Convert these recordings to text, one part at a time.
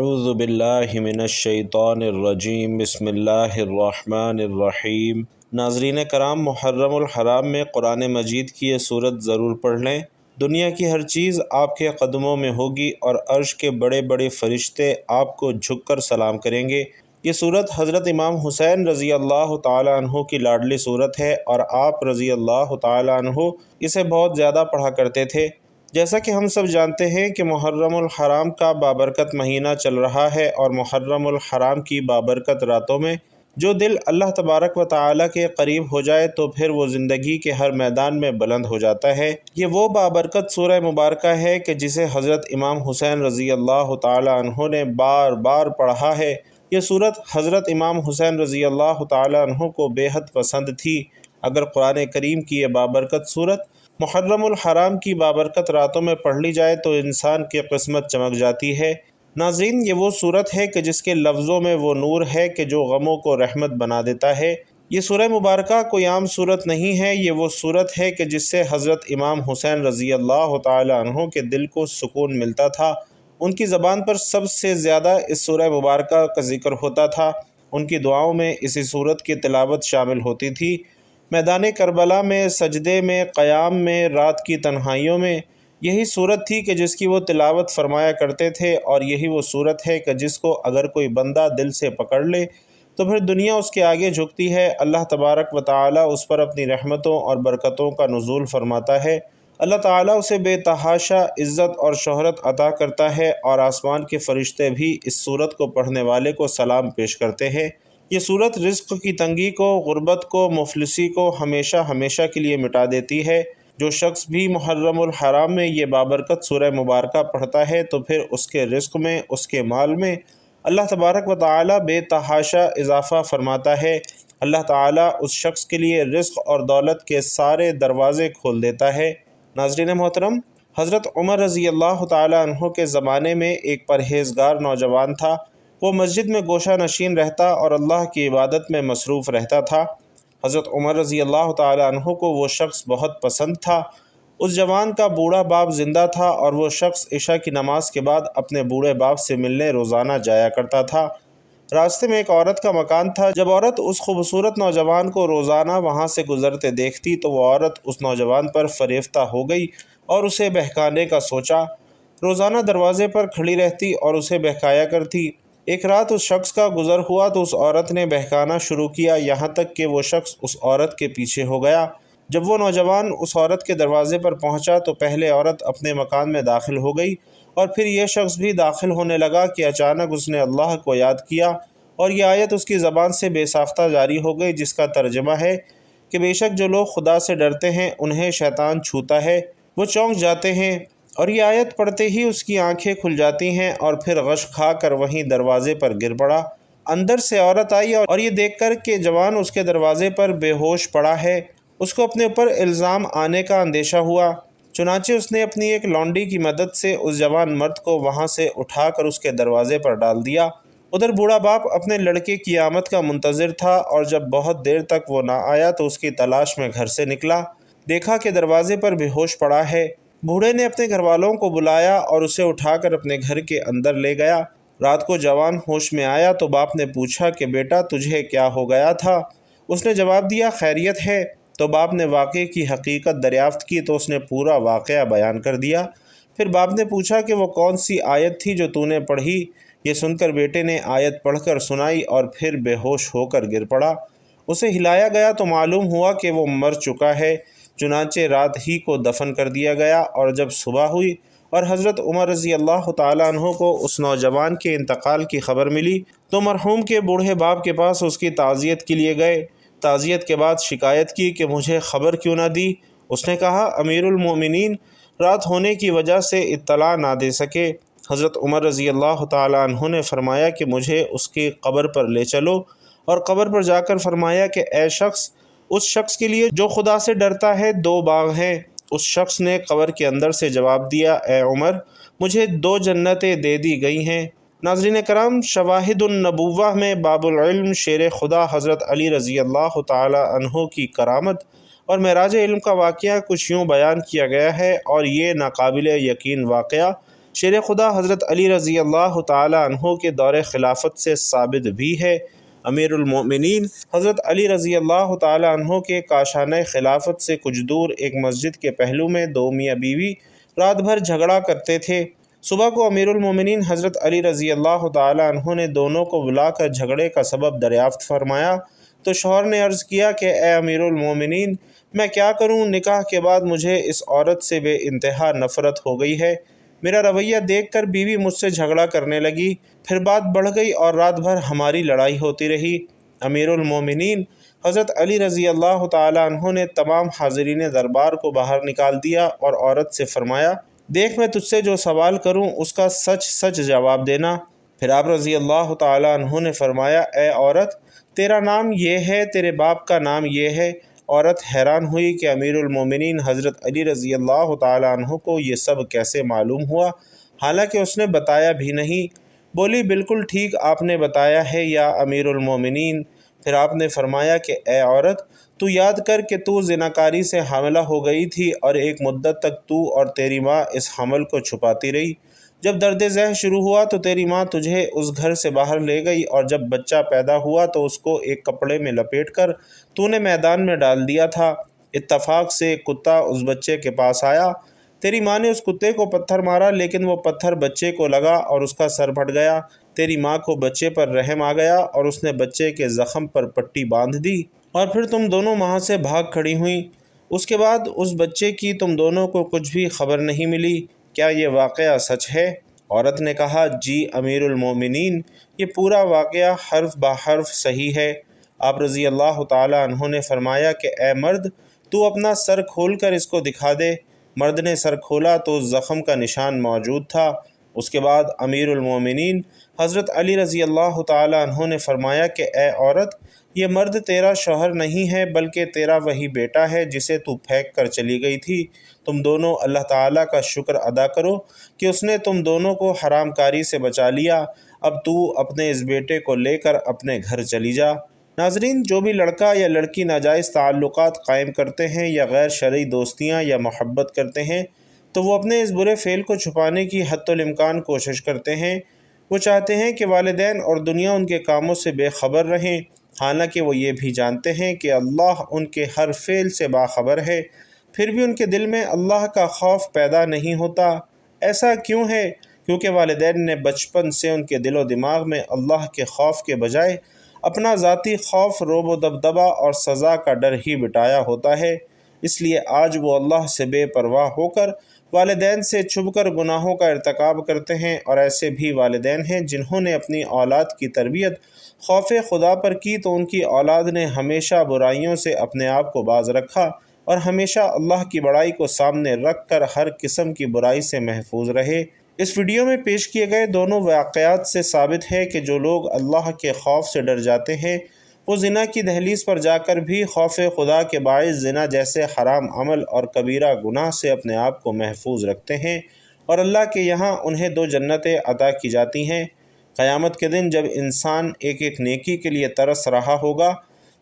اعوذ باللہ من الشیطان الرجیم بسم اللہ الرحمن الرحیم۔ ناظرین کرام، محرم الحرام میں قرآن مجید کی یہ صورت ضرور پڑھ لیں۔ دنیا کی ہر چیز آپ کے قدموں میں ہوگی اور عرش کے بڑے بڑے فرشتے آپ کو جھک کر سلام کریں گے۔ یہ صورت حضرت امام حسین رضی اللہ تعالی عنہ کی لاڈلی صورت ہے اور آپ رضی اللہ تعالی عنہ اسے بہت زیادہ پڑھا کرتے تھے۔ جیسا کہ ہم سب جانتے ہیں کہ محرم الحرام کا بابرکت مہینہ چل رہا ہے اور محرم الحرام کی بابرکت راتوں میں جو دل اللہ تبارک و تعالی کے قریب ہو جائے تو پھر وہ زندگی کے ہر میدان میں بلند ہو جاتا ہے۔ یہ وہ بابرکت سورہ مبارکہ ہے کہ جسے حضرت امام حسین رضی اللہ تعالی عنہ نے بار بار پڑھا ہے۔ یہ صورت حضرت امام حسین رضی اللہ تعالی عنہ کو بے حد پسند تھی۔ اگر قرآن کریم کی یہ بابرکت صورت محرم الحرام کی بابرکت راتوں میں پڑھ لی جائے تو انسان کی قسمت چمک جاتی ہے۔ ناظرین، یہ وہ صورت ہے کہ جس کے لفظوں میں وہ نور ہے کہ جو غموں کو رحمت بنا دیتا ہے۔ یہ سورہ مبارکہ کوئی عام صورت نہیں ہے، یہ وہ صورت ہے کہ جس سے حضرت امام حسین رضی اللہ تعالی عنہ کے دل کو سکون ملتا تھا۔ ان کی زبان پر سب سے زیادہ اس سورہ مبارکہ کا ذکر ہوتا تھا۔ ان کی دعاؤں میں اسی صورت کی تلاوت شامل ہوتی تھی۔ میدان کربلا میں، سجدے میں، قیام میں، رات کی تنہائیوں میں یہی صورت تھی کہ جس کی وہ تلاوت فرمایا کرتے تھے، اور یہی وہ صورت ہے کہ جس کو اگر کوئی بندہ دل سے پکڑ لے تو پھر دنیا اس کے آگے جھکتی ہے۔ اللہ تبارک و تعالی اس پر اپنی رحمتوں اور برکتوں کا نزول فرماتا ہے۔ اللہ تعالیٰ اسے بے تحاشا عزت اور شہرت عطا کرتا ہے، اور آسمان کے فرشتے بھی اس صورت کو پڑھنے والے کو سلام پیش کرتے ہیں۔ یہ صورت رزق کی تنگی کو، غربت کو، مفلسی کو ہمیشہ ہمیشہ کے لیے مٹا دیتی ہے۔ جو شخص بھی محرم الحرام میں یہ بابرکت سورہ مبارکہ پڑھتا ہے تو پھر اس کے رزق میں، اس کے مال میں اللہ تبارک و تعالی بے تحاشا اضافہ فرماتا ہے۔ اللہ تعالی اس شخص کے لیے رزق اور دولت کے سارے دروازے کھول دیتا ہے۔ ناظرین محترم، حضرت عمر رضی اللہ تعالی عنہ کے زمانے میں ایک پرہیزگار نوجوان تھا۔ وہ مسجد میں گوشہ نشین رہتا اور اللہ کی عبادت میں مصروف رہتا تھا۔ حضرت عمر رضی اللہ تعالی عنہ کو وہ شخص بہت پسند تھا۔ اس جوان کا بوڑھا باپ زندہ تھا اور وہ شخص عشاء کی نماز کے بعد اپنے بوڑھے باپ سے ملنے روزانہ جایا کرتا تھا۔ راستے میں ایک عورت کا مکان تھا۔ جب عورت اس خوبصورت نوجوان کو روزانہ وہاں سے گزرتے دیکھتی تو وہ عورت اس نوجوان پر فریفتہ ہو گئی اور اسے بہکانے کا سوچا۔ روزانہ دروازے پر کھڑی رہتی اور اسے بہکایا کرتی۔ ایک رات اس شخص کا گزر ہوا تو اس عورت نے بہکانا شروع کیا، یہاں تک کہ وہ شخص اس عورت کے پیچھے ہو گیا۔ جب وہ نوجوان اس عورت کے دروازے پر پہنچا تو پہلے عورت اپنے مکان میں داخل ہو گئی اور پھر یہ شخص بھی داخل ہونے لگا کہ اچانک اس نے اللہ کو یاد کیا اور یہ آیت اس کی زبان سے بے ساختہ جاری ہو گئی، جس کا ترجمہ ہے کہ بے شک جو لوگ خدا سے ڈرتے ہیں انہیں شیطان چھوتا ہے، وہ چونک جاتے ہیں۔ اور یہ آیت پڑھتے ہی اس کی آنکھیں کھل جاتی ہیں اور پھر غش کھا کر وہیں دروازے پر گر پڑا۔ اندر سے عورت آئی اور یہ دیکھ کر کہ جوان اس کے دروازے پر بے ہوش پڑا ہے، اس کو اپنے اوپر الزام آنے کا اندیشہ ہوا۔ چنانچہ اس نے اپنی ایک لونڈی کی مدد سے اس جوان مرد کو وہاں سے اٹھا کر اس کے دروازے پر ڈال دیا۔ ادھر بوڑھا باپ اپنے لڑکے کی آمد کا منتظر تھا اور جب بہت دیر تک وہ نہ آیا تو اس کی تلاش میں گھر سے نکلا۔ دیکھا کہ دروازے پر بے ہوش پڑا ہے۔ بوڑھے نے اپنے گھر والوں کو بلایا اور اسے اٹھا کر اپنے گھر کے اندر لے گیا۔ رات کو جوان ہوش میں آیا تو باپ نے پوچھا کہ بیٹا تجھے کیا ہو گیا تھا؟ اس نے جواب دیا خیریت ہے۔ تو باپ نے واقعے کی حقیقت دریافت کی تو اس نے پورا واقعہ بیان کر دیا۔ پھر باپ نے پوچھا کہ وہ کون سی آیت تھی جو تو نے پڑھی؟ یہ سن کر بیٹے نے آیت پڑھ کر سنائی اور پھر بے ہوش ہو کر گر پڑا۔ اسے ہلایا گیا تو معلوم ہوا کہ وہ مر چکا ہے۔ چنانچہ رات ہی کو دفن کر دیا گیا، اور جب صبح ہوئی اور حضرت عمر رضی اللہ تعالیٰ عنہ کو اس نوجوان کے انتقال کی خبر ملی تو مرحوم کے بوڑھے باپ کے پاس اس کی تعزیت کے لیے گئے۔ تعزیت کے بعد شکایت کی کہ مجھے خبر کیوں نہ دی؟ اس نے کہا امیر المومنین رات ہونے کی وجہ سے اطلاع نہ دے سکے۔ حضرت عمر رضی اللہ تعالیٰ عنہ نے فرمایا کہ مجھے اس کی قبر پر لے چلو، اور قبر پر جا کر فرمایا کہ اے شخص، اس شخص کے لیے جو خدا سے ڈرتا ہے 2 باغ ہیں۔ اس شخص نے قبر کے اندر سے جواب دیا اے عمر، مجھے 2 جنتیں دے دی گئی ہیں۔ ناظرین کرام، شواہد النبوہ میں باب العلم شیر خدا حضرت علی رضی اللہ تعالی عنہ کی کرامت اور معراج علم کا واقعہ کچھ یوں بیان کیا گیا ہے، اور یہ ناقابل یقین واقعہ شیر خدا حضرت علی رضی اللہ تعالی عنہ کے دور خلافت سے ثابت بھی ہے۔ امیر المومنین حضرت علی رضی اللہ تعالی عنہ کے کاشانہ خلافت سے کچھ دور ایک مسجد کے پہلو میں دو میاں بیوی رات بھر جھگڑا کرتے تھے۔ صبح کو امیر المومنین حضرت علی رضی اللہ تعالی عنہ نے دونوں کو بلا کر جھگڑے کا سبب دریافت فرمایا تو شوہر نے عرض کیا کہ اے امیر المومنین، میں کیا کروں؟ نکاح کے بعد مجھے اس عورت سے بے انتہا نفرت ہو گئی ہے۔ میرا رویہ دیکھ کر بیوی مجھ سے جھگڑا کرنے لگی، پھر بات بڑھ گئی اور رات بھر ہماری لڑائی ہوتی رہی۔ امیر المومنین حضرت علی رضی اللہ تعالی عنہ نے تمام حاضرین دربار کو باہر نکال دیا اور عورت سے فرمایا، دیکھ میں تجھ سے جو سوال کروں اس کا سچ سچ جواب دینا۔ پھر آپ رضی اللہ تعالی عنہ نے فرمایا، اے عورت، تیرا نام یہ ہے، تیرے باپ کا نام یہ ہے۔ عورت حیران ہوئی کہ امیر المومنین حضرت علی رضی اللہ تعالی عنہ کو یہ سب کیسے معلوم ہوا، حالانکہ اس نے بتایا بھی نہیں۔ بولی، بالکل ٹھیک آپ نے بتایا ہے یا امیر المومنین۔ پھر آپ نے فرمایا کہ اے عورت، تو یاد کر کہ تو زناکاری سے حاملہ ہو گئی تھی اور ایک مدت تک تو اور تیری ماں اس حمل کو چھپاتی رہی۔ جب درد ذہ شروع ہوا تو تیری ماں تجھے اس گھر سے باہر لے گئی اور جب بچہ پیدا ہوا تو اس کو ایک کپڑے میں لپیٹ کر تو نے میدان میں ڈال دیا تھا۔ اتفاق سے ایک کتا اس بچے کے پاس آیا، تیری ماں نے اس کتے کو پتھر مارا لیکن وہ پتھر بچے کو لگا اور اس کا سر پھٹ گیا۔ تیری ماں کو بچے پر رحم آ گیا اور اس نے بچے کے زخم پر پٹی باندھ دی اور پھر تم دونوں وہاں سے بھاگ کھڑی ہوئیں۔ اس کے بعد اس بچے کی تم دونوں کو کچھ بھی خبر نہیں ملی۔ کیا یہ واقعہ سچ ہے؟ عورت نے کہا، جی امیر المومنین، یہ پورا واقعہ حرف بہ حرف صحیح ہے۔ آپ رضی اللہ تعالی عنہ نے فرمایا کہ اے مرد، تو اپنا سر کھول کر اس کو دکھا دے۔ مرد نے سر کھولا تو اس زخم کا نشان موجود تھا۔ اس کے بعد امیر المومنین حضرت علی رضی اللہ تعالی عنہ نے فرمایا کہ اے عورت، یہ مرد تیرا شوہر نہیں ہے بلکہ تیرا وہی بیٹا ہے جسے تو پھینک کر چلی گئی تھی۔ تم دونوں اللہ تعالیٰ کا شکر ادا کرو کہ اس نے تم دونوں کو حرام کاری سے بچا لیا۔ اب تو اپنے اس بیٹے کو لے کر اپنے گھر چلی جا۔ ناظرین، جو بھی لڑکا یا لڑکی ناجائز تعلقات قائم کرتے ہیں یا غیر شرعی دوستیاں یا محبت کرتے ہیں تو وہ اپنے اس برے فعل کو چھپانے کی حتی الامکان کوشش کرتے ہیں۔ وہ چاہتے ہیں کہ والدین اور دنیا ان کے کاموں سے بے خبر رہیں، حالانکہ وہ یہ بھی جانتے ہیں کہ اللہ ان کے ہر فعل سے باخبر ہے، پھر بھی ان کے دل میں اللہ کا خوف پیدا نہیں ہوتا۔ ایسا کیوں ہے؟ کیونکہ والدین نے بچپن سے ان کے دل و دماغ میں اللہ کے خوف کے بجائے اپنا ذاتی خوف، رعب و دبدبہ اور سزا کا ڈر ہی بٹایا ہوتا ہے۔ اس لیے آج وہ اللہ سے بے پرواہ ہو کر والدین سے چھپ کر گناہوں کا ارتکاب کرتے ہیں، اور ایسے بھی والدین ہیں جنہوں نے اپنی اولاد کی تربیت خوف خدا پر کی تو ان کی اولاد نے ہمیشہ برائیوں سے اپنے آپ کو باز رکھا اور ہمیشہ اللہ کی بڑائی کو سامنے رکھ کر ہر قسم کی برائی سے محفوظ رہے۔ اس ویڈیو میں پیش کیے گئے دونوں واقعات سے ثابت ہے کہ جو لوگ اللہ کے خوف سے ڈر جاتے ہیں وہ زنا کی دہلیز پر جا کر بھی خوف خدا کے باعث زنا جیسے حرام عمل اور کبیرہ گناہ سے اپنے آپ کو محفوظ رکھتے ہیں، اور اللہ کے یہاں انہیں 2 جنتیں عطا کی جاتی ہیں۔ قیامت کے دن جب انسان ایک ایک نیکی کے لیے ترس رہا ہوگا،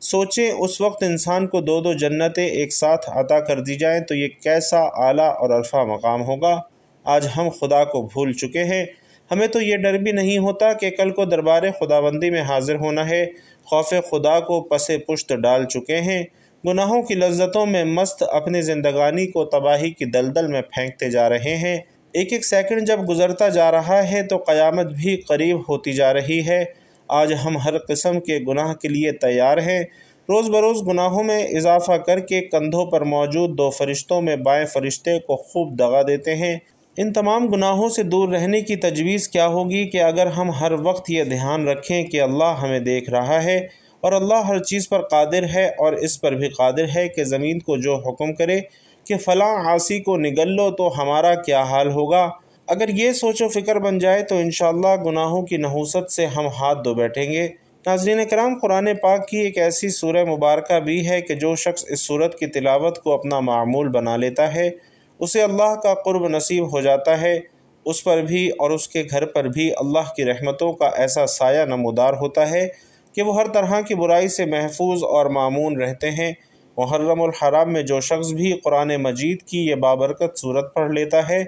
سوچیں اس وقت انسان کو 2 جنتیں ایک ساتھ عطا کر دی جائیں تو یہ کیسا اعلیٰ اور عرفہ مقام ہوگا۔ آج ہم خدا کو بھول چکے ہیں، ہمیں تو یہ ڈر بھی نہیں ہوتا کہ کل کو دربار خداوندی میں حاضر ہونا ہے۔ خوف خدا کو پس پشت ڈال چکے ہیں، گناہوں کی لذتوں میں مست اپنی زندگانی کو تباہی کی دلدل میں پھینکتے جا رہے ہیں۔ ایک ایک سیکنڈ جب گزرتا جا رہا ہے تو قیامت بھی قریب ہوتی جا رہی ہے۔ آج ہم ہر قسم کے گناہ کے لیے تیار ہیں، روز بروز گناہوں میں اضافہ کر کے کندھوں پر موجود 2 فرشتوں میں بائیں فرشتے کو خوب دغا دیتے ہیں۔ ان تمام گناہوں سے دور رہنے کی تجویز کیا ہوگی کہ اگر ہم ہر وقت یہ دھیان رکھیں کہ اللہ ہمیں دیکھ رہا ہے اور اللہ ہر چیز پر قادر ہے، اور اس پر بھی قادر ہے کہ زمین کو جو حکم کرے کہ فلاں عاصی کو نگل لو تو ہمارا کیا حال ہوگا۔ اگر یہ سوچ و فکر بن جائے تو انشاءاللہ گناہوں کی نحوست سے ہم ہاتھ دھو بیٹھیں گے۔ ناظرین کرام، قرآن پاک کی ایک ایسی سورہ مبارکہ بھی ہے کہ جو شخص اس سورت کی تلاوت کو اپنا معمول بنا لیتا ہے اسے اللہ کا قرب نصیب ہو جاتا ہے۔ اس پر بھی اور اس کے گھر پر بھی اللہ کی رحمتوں کا ایسا سایہ نمودار ہوتا ہے کہ وہ ہر طرح کی برائی سے محفوظ اور مامون رہتے ہیں۔ محرم الحرام میں جو شخص بھی قرآن مجید کی یہ بابرکت سورت پڑھ لیتا ہے،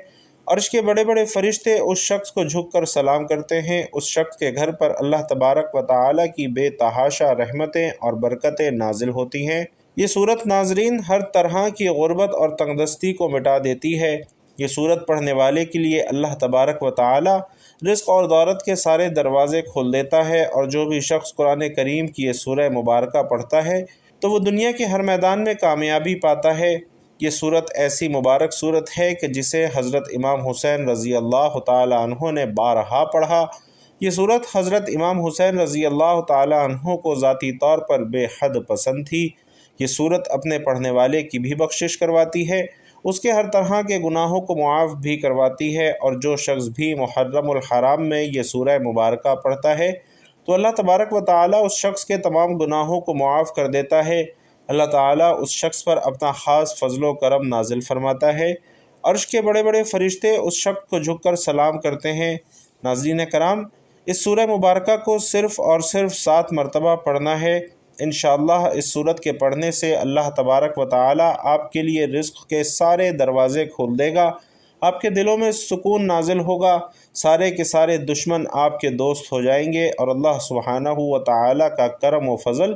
عرش کے بڑے بڑے فرشتے اس شخص کو جھک کر سلام کرتے ہیں۔ اس شخص کے گھر پر اللہ تبارک و تعالی کی بے تحاشا رحمتیں اور برکتیں نازل ہوتی ہیں۔ یہ صورت ناظرین ہر طرح کی غربت اور تنگدستی کو مٹا دیتی ہے۔ یہ صورت پڑھنے والے کے لیے اللہ تبارک و تعالی رزق اور دولت کے سارے دروازے کھول دیتا ہے، اور جو بھی شخص قرآن کریم کی یہ سورہ مبارکہ پڑھتا ہے تو وہ دنیا کے ہر میدان میں کامیابی پاتا ہے۔ یہ صورت ایسی مبارک صورت ہے کہ جسے حضرت امام حسین رضی اللہ تعالی عنہ نے بارہا پڑھا۔ یہ صورت حضرت امام حسین رضی اللہ تعالی عنہ کو ذاتی طور پر بے حد پسند تھی۔ یہ صورت اپنے پڑھنے والے کی بھی بخشش کرواتی ہے، اس کے ہر طرح کے گناہوں کو معاف بھی کرواتی ہے، اور جو شخص بھی محرم الحرام میں یہ سورہ مبارکہ پڑھتا ہے تو اللہ تبارک و تعالیٰ اس شخص کے تمام گناہوں کو معاف کر دیتا ہے۔ اللہ تعالیٰ اس شخص پر اپنا خاص فضل و کرم نازل فرماتا ہے۔ عرش کے بڑے بڑے فرشتے اس شخص کو جھک کر سلام کرتے ہیں۔ ناظرین کرام، اس سورہ مبارکہ کو صرف اور صرف 7 مرتبہ پڑھنا ہے۔ انشاءاللہ اس سورت کے پڑھنے سے اللہ تبارک و تعالیٰ آپ کے لیے رزق کے سارے دروازے کھول دے گا، آپ کے دلوں میں سکون نازل ہوگا، سارے کے سارے دشمن آپ کے دوست ہو جائیں گے، اور اللہ سبحانہ و تعالیٰ کا کرم و فضل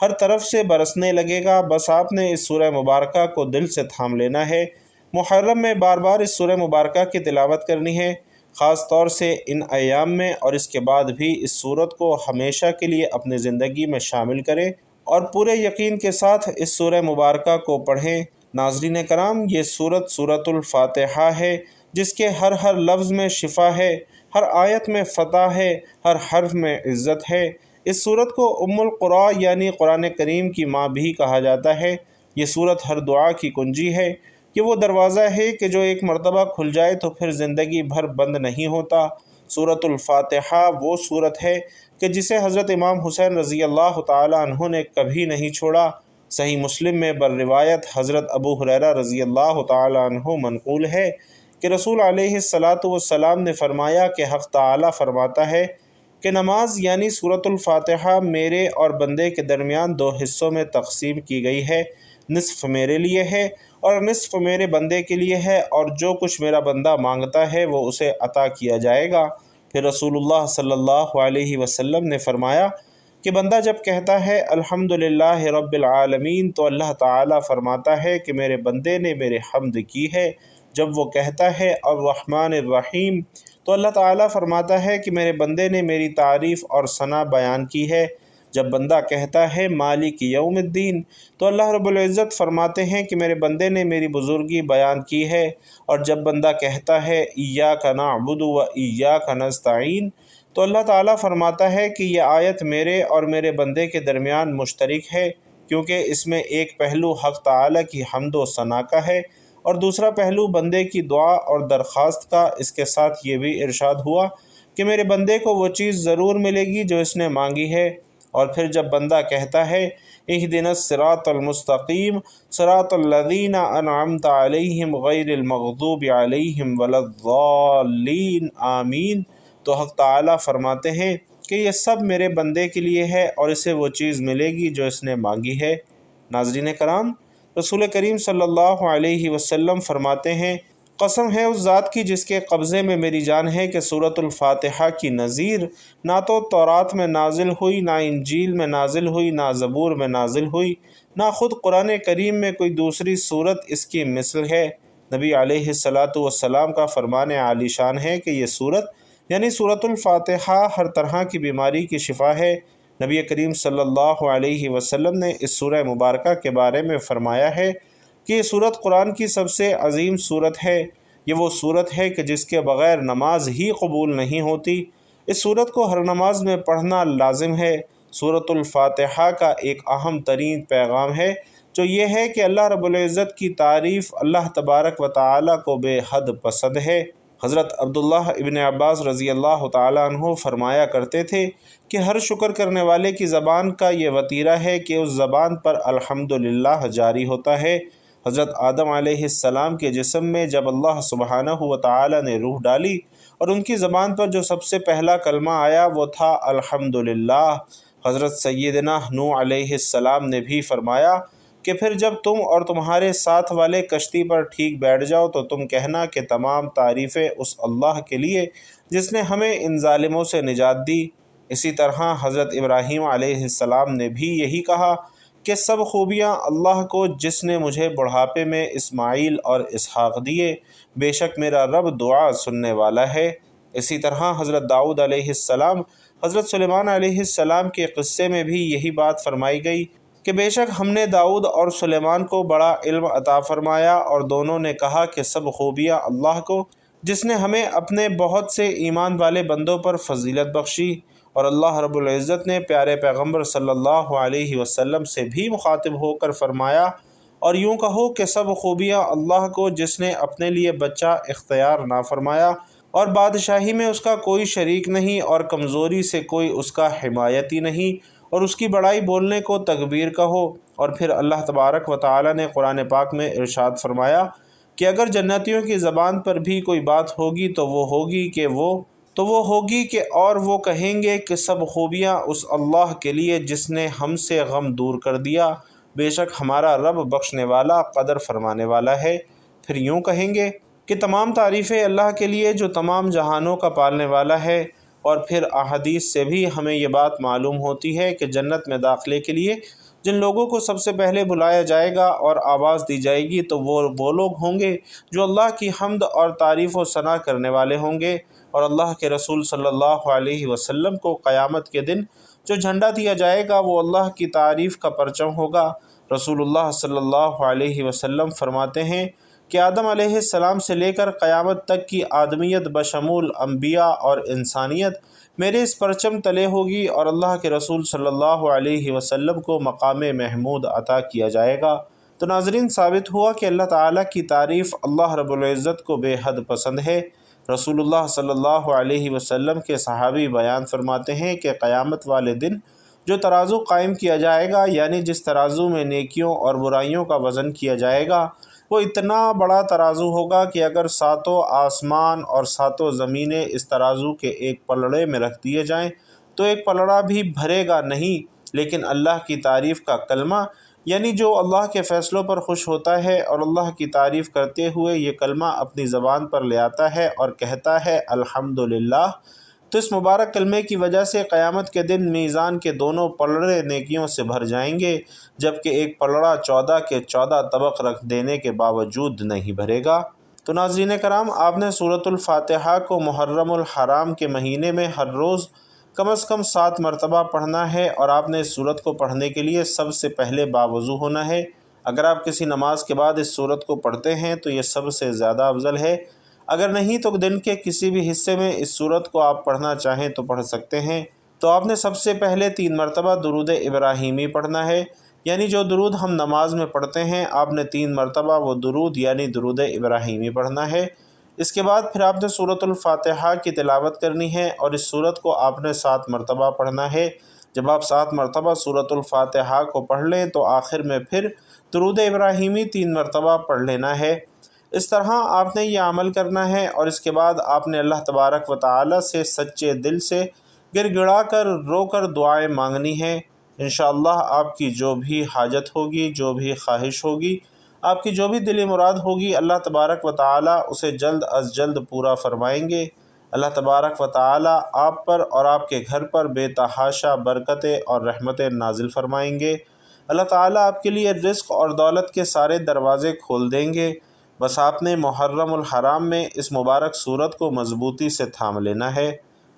ہر طرف سے برسنے لگے گا۔ بس آپ نے اس سورہ مبارکہ کو دل سے تھام لینا ہے۔ محرم میں بار بار اس سورہ مبارکہ کی تلاوت کرنی ہے، خاص طور سے ان ایام میں، اور اس کے بعد بھی اس سورت کو ہمیشہ کے لیے اپنی زندگی میں شامل کریں اور پورے یقین کے ساتھ اس سورہ مبارکہ کو پڑھیں۔ ناظرین کرام، یہ سورت سورۃ الفاتحہ ہے، جس کے ہر لفظ میں شفا ہے، ہر آیت میں فتح ہے، ہر حرف میں عزت ہے۔ اس سورت کو ام القرآن یعنی قرآن کریم کی ماں بھی کہا جاتا ہے۔ یہ سورت ہر دعا کی کنجی ہے۔ یہ وہ دروازہ ہے کہ جو ایک مرتبہ کھل جائے تو پھر زندگی بھر بند نہیں ہوتا۔ سورۃ الفاتحہ وہ سورت ہے کہ جسے حضرت امام حسین رضی اللہ تعالی عنہ نے کبھی نہیں چھوڑا۔ صحیح مسلم میں بروایت حضرت ابو ہریرہ رضی اللہ تعالی عنہ منقول ہے کہ رسول علیہ السلام نے فرمایا کہ حق تعالی فرماتا ہے کہ نماز یعنی سورۃ الفاتحہ میرے اور بندے کے درمیان 2 حصوں میں تقسیم کی گئی ہے، نصف میرے لیے ہے اور نصف میرے بندے کے لیے ہے، اور جو کچھ میرا بندہ مانگتا ہے وہ اسے عطا کیا جائے گا۔ پھر رسول اللہ صلی اللہ علیہ وسلم نے فرمایا کہ بندہ جب کہتا ہے الحمدللہ رب العالمین تو اللہ تعالیٰ فرماتا ہے کہ میرے بندے نے میرے حمد کی ہے۔ جب وہ کہتا ہے الرحمن الرحیم تو اللہ تعالیٰ فرماتا ہے کہ میرے بندے نے میری تعریف اور ثنا بیان کی ہے۔ جب بندہ کہتا ہے مالک یوم الدین تو اللہ رب العزت فرماتے ہیں کہ میرے بندے نے میری بزرگی بیان کی ہے۔ اور جب بندہ کہتا ہے ایاک نعبد و ایاک نستعین تو اللہ تعالیٰ فرماتا ہے کہ یہ آیت میرے اور میرے بندے کے درمیان مشترک ہے، کیونکہ اس میں ایک پہلو حق تعالیٰ کی حمد و ثنا کا ہے اور دوسرا پہلو بندے کی دعا اور درخواست کا۔ اس کے ساتھ یہ بھی ارشاد ہوا کہ میرے بندے کو وہ چیز ضرور ملے گی جو اس نے مانگی ہے۔ اور پھر جب بندہ کہتا ہے اہدنا الصراط المستقیم صراط الذین انعمت علیہم غیر المغضوب علیہم ولا الضالین آمین تو حق تعالیٰ فرماتے ہیں کہ یہ سب میرے بندے کے لیے ہے اور اسے وہ چیز ملے گی جو اس نے مانگی ہے۔ ناظرین کرام، رسول کریم صلی اللہ علیہ وسلم فرماتے ہیں قسم ہے اس ذات کی جس کے قبضے میں میری جان ہے کہ سورۃ الفاتحہ کی نظیر نہ تو تورات میں نازل ہوئی، نہ انجیل میں نازل ہوئی، نہ زبور میں نازل ہوئی، نہ خود قرآن کریم میں کوئی دوسری سورت اس کی مثل ہے۔ نبی علیہ السلام کا فرمان عالی شان ہے کہ یہ سورت یعنی سورۃ الفاتحہ ہر طرح کی بیماری کی شفا ہے۔ نبی کریم صلی اللہ علیہ وسلم نے اس سورہ مبارکہ کے بارے میں فرمایا ہے کہ یہ سورت قرآن کی سب سے عظیم سورت ہے۔ یہ وہ سورت ہے کہ جس کے بغیر نماز ہی قبول نہیں ہوتی۔ اس سورت کو ہر نماز میں پڑھنا لازم ہے۔ سورۃ الفاتحہ کا ایک اہم ترین پیغام ہے جو یہ ہے کہ اللہ رب العزت کی تعریف اللہ تبارک و تعالیٰ کو بے حد پسند ہے۔ حضرت عبداللہ ابن عباس رضی اللہ تعالیٰ عنہ فرمایا کرتے تھے کہ ہر شکر کرنے والے کی زبان کا یہ وتیرہ ہے کہ اس زبان پر الحمدللہ جاری ہوتا ہے۔ حضرت آدم علیہ السلام کے جسم میں جب اللہ سبحانہ و تعالی نے روح ڈالی اور ان کی زبان پر جو سب سے پہلا کلمہ آیا وہ تھا الحمدللہ۔ حضرت سیدنا نوح علیہ السلام نے بھی فرمایا کہ پھر جب تم اور تمہارے ساتھ والے کشتی پر ٹھیک بیٹھ جاؤ تو تم کہنا کہ تمام تعریفیں اس اللہ کے لیے جس نے ہمیں ان ظالموں سے نجات دی۔ اسی طرح حضرت ابراہیم علیہ السلام نے بھی یہی کہا کہ سب خوبیاں اللہ کو جس نے مجھے بڑھاپے میں اسماعیل اور اسحاق دیے، بے شک میرا رب دعا سننے والا ہے۔ اسی طرح حضرت داؤد علیہ السلام حضرت سلیمان علیہ السلام کے قصے میں بھی یہی بات فرمائی گئی کہ بے شک ہم نے داؤد اور سلیمان کو بڑا علم عطا فرمایا، اور دونوں نے کہا کہ سب خوبیاں اللہ کو جس نے ہمیں اپنے بہت سے ایمان والے بندوں پر فضیلت بخشی۔ اور اللہ رب العزت نے پیارے پیغمبر صلی اللہ علیہ وسلم سے بھی مخاطب ہو کر فرمایا، اور یوں کہو کہ سب خوبیاں اللہ کو جس نے اپنے لیے بچہ اختیار نہ فرمایا اور بادشاہی میں اس کا کوئی شریک نہیں اور کمزوری سے کوئی اس کا حمایتی نہیں، اور اس کی بڑائی بولنے کو تکبیر کہو۔ اور پھر اللہ تبارک و تعالی نے قرآن پاک میں ارشاد فرمایا کہ اگر جنتیوں کی زبان پر بھی کوئی بات ہوگی تو وہ ہوگی کہ اور وہ کہیں گے کہ سب خوبیاں اس اللہ کے لیے جس نے ہم سے غم دور کر دیا، بے شک ہمارا رب بخشنے والا قدر فرمانے والا ہے۔ پھر یوں کہیں گے کہ تمام تعریفیں اللہ کے لیے جو تمام جہانوں کا پالنے والا ہے۔ اور پھر احادیث سے بھی ہمیں یہ بات معلوم ہوتی ہے کہ جنت میں داخلے کے لیے جن لوگوں کو سب سے پہلے بلایا جائے گا اور آواز دی جائے گی تو وہ لوگ ہوں گے جو اللہ کی حمد اور تعریف و ثنا کرنے والے ہوں گے۔ اور اللہ کے رسول صلی اللہ علیہ وسلم کو قیامت کے دن جو جھنڈا دیا جائے گا وہ اللہ کی تعریف کا پرچم ہوگا۔ رسول اللہ صلی اللہ علیہ وسلم فرماتے ہیں کہ آدم علیہ السلام سے لے کر قیامت تک کی آدمیت بشمول انبیاء اور انسانیت میرے اس پرچم تلے ہوگی، اور اللہ کے رسول صلی اللہ علیہ وسلم کو مقام محمود عطا کیا جائے گا۔ تو ناظرین، ثابت ہوا کہ اللہ تعالیٰ کی تعریف اللہ رب العزت کو بے حد پسند ہے۔ رسول اللہ صلی اللہ علیہ وسلم کے صحابی بیان فرماتے ہیں کہ قیامت والے دن جو ترازو قائم کیا جائے گا، یعنی جس ترازو میں نیکیوں اور برائیوں کا وزن کیا جائے گا، وہ اتنا بڑا ترازو ہوگا کہ اگر ساتوں آسمان اور ساتوں زمینیں اس ترازو کے ایک پلڑے میں رکھ دیے جائیں تو ایک پلڑا بھی بھرے گا نہیں۔ لیکن اللہ کی تعریف کا کلمہ، یعنی جو اللہ کے فیصلوں پر خوش ہوتا ہے اور اللہ کی تعریف کرتے ہوئے یہ کلمہ اپنی زبان پر لے آتا ہے اور کہتا ہے الحمدللہ، تو اس مبارک کلمے کی وجہ سے قیامت کے دن میزان کے دونوں پلڑے نیکیوں سے بھر جائیں گے، جبکہ ایک پلڑا 14 کے 14 طبق رکھ دینے کے باوجود نہیں بھرے گا۔ تو ناظرین کرام، آپ نے سورۃ الفاتحہ کو محرم الحرام کے مہینے میں ہر روز کم از کم 7 مرتبہ پڑھنا ہے، اور آپ نے اس سورت کو پڑھنے کے لیے سب سے پہلے باوضو ہونا ہے۔ اگر آپ کسی نماز کے بعد اس سورت کو پڑھتے ہیں تو یہ سب سے زیادہ افضل ہے، اگر نہیں تو دن کے کسی بھی حصے میں اس سورت کو آپ پڑھنا چاہیں تو پڑھ سکتے ہیں۔ تو آپ نے سب سے پہلے 3 مرتبہ درود ابراہیمی پڑھنا ہے، یعنی جو درود ہم نماز میں پڑھتے ہیں آپ نے 3 مرتبہ وہ درود یعنی درود ابراہیمی پڑھنا ہے۔ اس کے بعد پھر آپ نے سورۃ الفاتحہ کی تلاوت کرنی ہے، اور اس سورت کو آپ نے 7 مرتبہ پڑھنا ہے۔ جب آپ 7 مرتبہ سورۃ الفاتحہ کو پڑھ لیں تو آخر میں پھر درود ابراہیمی 3 مرتبہ پڑھ لینا ہے۔ اس طرح آپ نے یہ عمل کرنا ہے، اور اس کے بعد آپ نے اللہ تبارک و تعالی سے سچے دل سے گر گڑا کر رو کر دعائیں مانگنی ہیں۔ انشاءاللہ آپ کی جو بھی حاجت ہوگی، جو بھی خواہش ہوگی، آپ کی جو بھی دلی مراد ہوگی، اللہ تبارک و تعالی اسے جلد از جلد پورا فرمائیں گے۔ اللہ تبارک و تعالی آپ پر اور آپ کے گھر پر بے تحاشا برکتیں اور رحمتیں نازل فرمائیں گے۔ اللہ تعالی آپ کے لیے رزق اور دولت کے سارے دروازے کھول دیں گے۔ بس آپ نے محرم الحرام میں اس مبارک صورت کو مضبوطی سے تھام لینا ہے۔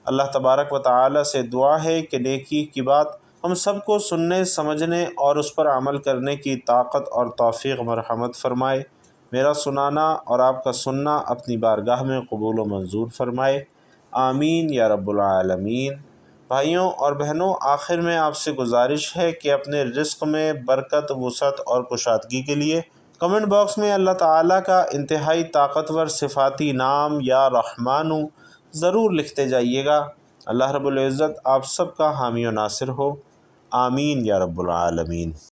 اللہ تبارک و تعالی سے دعا ہے کہ نیکی کی بات ہم سب کو سننے، سمجھنے اور اس پر عمل کرنے کی طاقت اور توفیق مرحمت فرمائے۔ میرا سنانا اور آپ کا سننا اپنی بارگاہ میں قبول و منظور فرمائے، آمین یا رب العالمین۔ بھائیوں اور بہنوں، آخر میں آپ سے گزارش ہے کہ اپنے رزق میں برکت، وسعت اور کشادگی کے لیے کمنٹ باکس میں اللہ تعالیٰ کا انتہائی طاقتور صفاتی نام یا رحمانو ضرور لکھتے جائیے گا۔ اللہ رب العزت آپ سب کا حامی و ناصر ہو، آمین یا رب العالمین۔